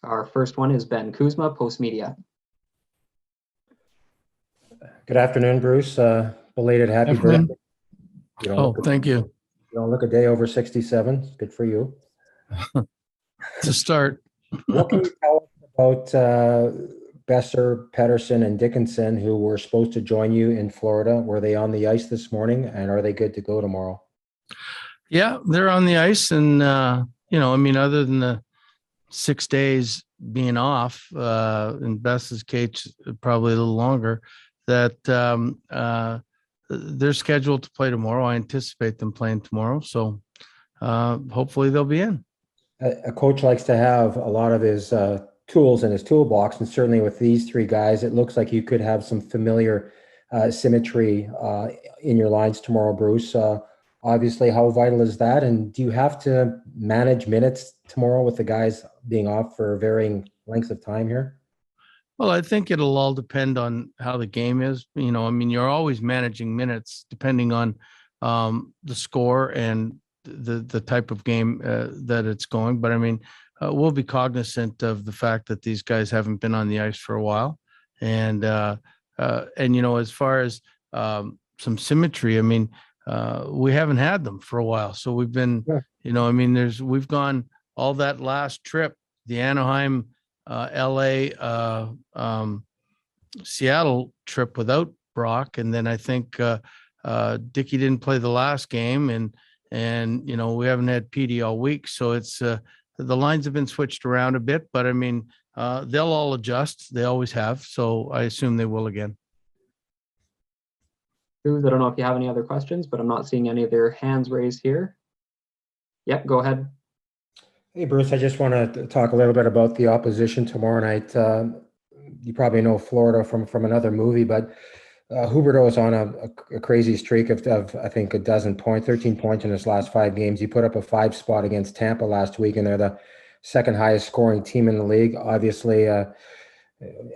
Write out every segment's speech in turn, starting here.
Our first one is Ben Kuzma, Post Media. Good afternoon, Bruce. Belated happy Afternoon. birthday. Thank you. You don't look a day over 67. Good for you. To start, What can you tell us about Besser, Pedersen, and Dickinson, who were supposed to join you in Florida? Were they on the ice this morning, and are they good to go tomorrow? yeah, they're on the ice, and other than the 6 days being off, in Bess's case, probably a little longer, that they're scheduled to play tomorrow. I anticipate them playing tomorrow, so hopefully they'll be in. A coach likes to have a lot of his tools in his toolbox, and certainly with these three guys, it looks like you could have some familiar symmetry in your lines tomorrow, Bruce. Obviously, how vital is that? And do you have to manage minutes tomorrow with the guys being off for varying lengths of time here? Well, I think it'll all depend on how the game is. You're always managing minutes depending on the score and the type of game that it's going. But we'll be cognizant of the fact that these guys haven't been on the ice for a while, and as far as some symmetry, we haven't had them for a while, so we've been, we've gone all that last trip, the Anaheim, LA, Seattle trip without Brock, and then I think Dickey didn't play the last game, and we haven't had PD all week, so it's the lines have been switched around a bit, but they'll all adjust. They always have, so I assume they will again. I don't know if you have any other questions, but I'm not seeing any of their hands raised here. Yep, go ahead. Hey, Bruce, I just want to talk a little bit about the opposition tomorrow night. You probably know Florida from another movie, but Huberdeau is on a crazy streak of I think 13 points in his last 5 games. He put up a 5 spot against Tampa last week, and they're the second highest scoring team in the league. Obviously,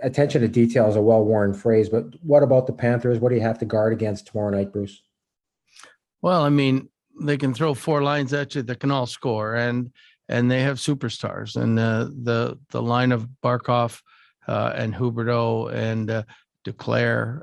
attention to detail is a well-worn phrase, but what about the Panthers? What do you have to guard against tomorrow night, Bruce? Well, they can throw 4 lines at you that can all score, and they have superstars, and the line of Barkov and Huberdeau and Duclair,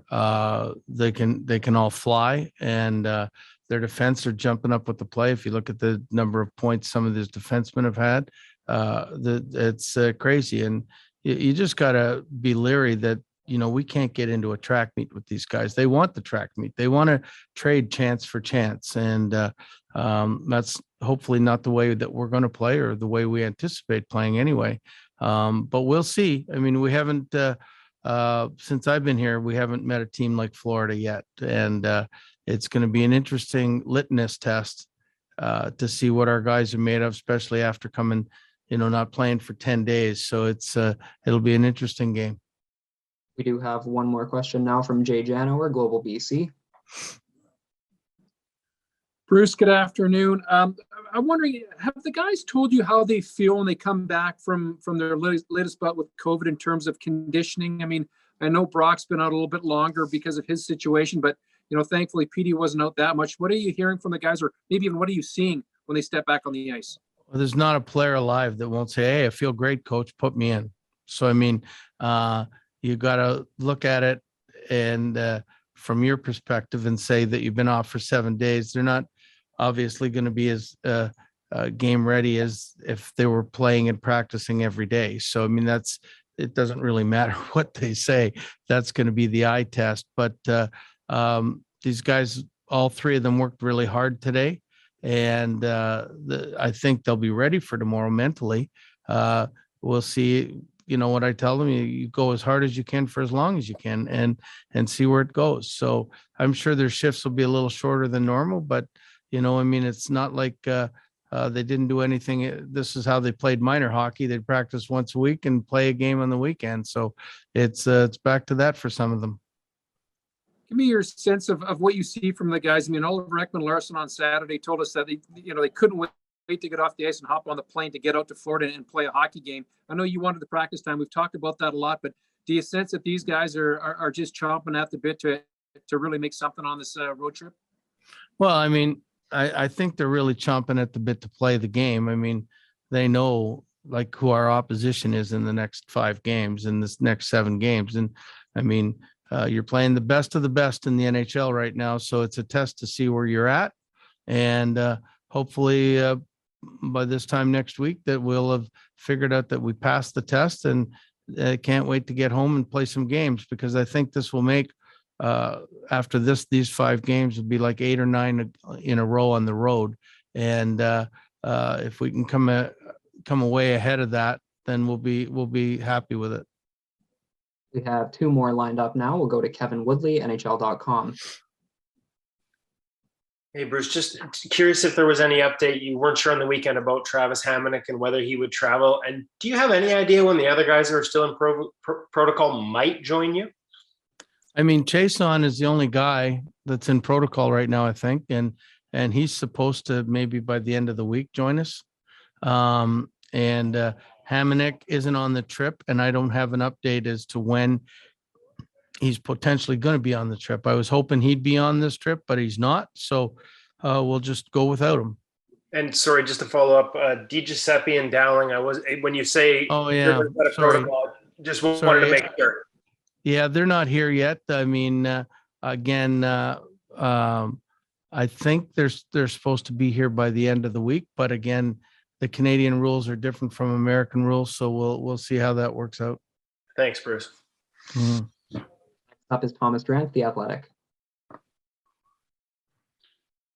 they can all fly, and their defense are jumping up with the play. If you look at the number of points some of these defensemen have had, it's crazy, and you just got to be leery that we can't get into a track meet with these guys. They want the track meet. They want to trade chance for chance, and that's hopefully not the way that we're going to play or the way we anticipate playing anyway. But we'll see. We haven't since I've been here, we haven't met a team like Florida yet, and it's going to be an interesting litmus test to see what our guys are made of, especially after coming, not playing for 10 days. So it'll be an interesting game. We do have one more question now from Jay Janower, Global BC. Bruce, good afternoon. I'm wondering, have the guys told you how they feel when they come back from their latest bout with COVID in terms of conditioning? I know Brock's been out a little bit longer because of his situation, but thankfully PD wasn't out that much. What are you hearing from the guys, or maybe even what are you seeing when they step back on the ice? Well, there's not a player alive that won't say, "Hey, I feel great, coach. Put me in." So you got to look at it and from your perspective and say that you've been off for 7 days. They're not obviously going to be as game ready as if they were playing and practicing every day. So it doesn't really matter what they say. That's going to be the eye test. But these guys, all 3 of them, worked really hard today, and I think they'll be ready for tomorrow mentally. We'll see. What I tell them, you go as hard as you can for as long as you can, and see where it goes. So I'm sure their shifts will be a little shorter than normal, but it's not like they didn't do anything. This is how they played minor hockey. They'd practice once a week and play a game on the weekend. So it's back to that for some of them. Give me your sense of what you see from the guys. Oliver Ekman-Larsson on Saturday told us that they couldn't wait to get off the ice and hop on the plane to get out to Florida and play a hockey game. I know you wanted the practice time. We've talked about that a lot, but do you sense that these guys are just chomping at the bit to really make something on this road trip? Well, I think they're really chomping at the bit to play the game. They know like who our opposition is in the next 5 games, in this next 7 games. And I mean, you're playing the best of the best in the NHL right now. So it's a test to see where you're at. And hopefully by this time next week that we'll have figured out that we passed the test, and can't wait to get home and play some games, because I think this will make after these 5 games would be like 8 or 9 in a row on the road. And if we can come away ahead of that, then we'll be happy with it. We have 2 more lined up now. We'll go to Kevin Woodley, NHL.com. Hey, Bruce, just curious if there was any update. You weren't sure on the weekend about Travis Hamonic and whether he would travel. And do you have any idea when the other guys who are still in protocol might join you? I mean, Chason is the only guy that's in protocol right now, I think. And he's supposed to maybe by the end of the week join us. Hamonic isn't on the trip, and I don't have an update as to when he's potentially going to be on the trip. I was hoping he'd be on this trip, but he's not. So we'll just go without him. And sorry, just to follow up, DiGiuseppe and Dowling, when you say, oh yeah, protocol, just wanted to make sure. Yeah, they're not here yet. I mean, again, I think they're supposed to be here by the end of the week, but again, the Canadian rules are different from American rules, so we'll see how that works out. Thanks, Bruce. Mm-hmm. Up is Thomas Drance, The Athletic.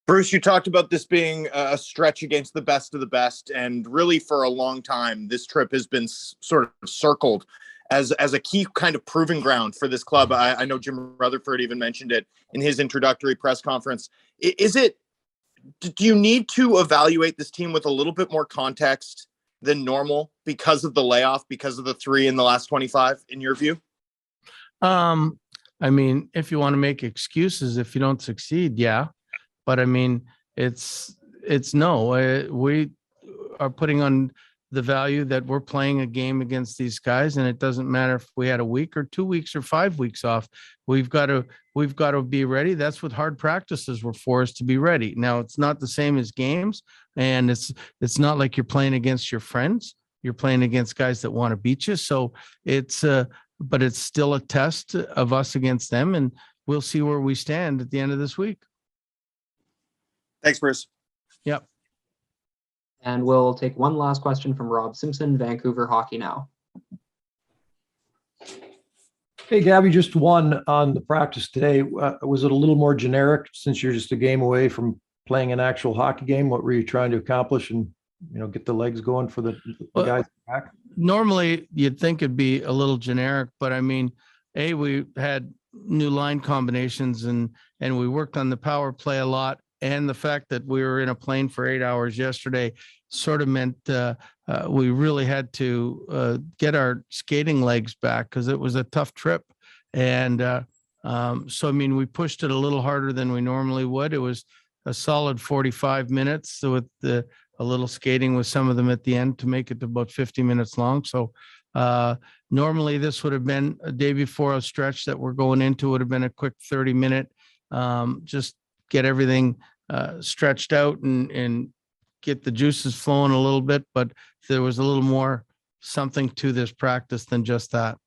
Bruce, you talked about this being a stretch against the best of the best, and really for a long time, this trip has been sort of circled as a key kind of proving ground for this club. I know Jim Rutherford even mentioned it in his introductory press conference. Do you need to evaluate this team with a little bit more context than normal because of the layoff, because of the 3 in the last 25, in your view? I mean, if you want to make excuses if you don't succeed, yeah. But I mean, it's no. We are putting on the value that we're playing a game against these guys, and it doesn't matter if we had a week or 2 weeks or 5 weeks off. We've got to be ready. That's what hard practices were for, is to be ready. Now, it's not the same as games, and it's not like you're playing against your friends. You're playing against guys that want to beat you. So but it's still a test of us against them, and we'll see where we stand at the end of this week. Thanks, Bruce. Yep. And we'll take one last question from Rob Simpson, Vancouver Hockey Now. Hey, Gabby, just one on the practice today. Was it a little more generic since you're just a game away from playing an actual hockey game? What were you trying to accomplish and, get the legs going for the guys back? Normally, you'd think it'd be a little generic, but I mean, we had new line combinations and we worked on the power play a lot. And the fact that we were in a plane for 8 hours yesterday sort of meant we really had to get our skating legs back, because it was a tough trip. And so, I mean, we pushed it a little harder than we normally would. It was a solid 45 minutes with a little skating with some of them at the end to make it to about 50 minutes long. So normally this would have been a day before a stretch that we're going into, would have been a quick 30-minute, just get everything stretched out and get the juices flowing a little bit. But there was a little more something to this practice than just that.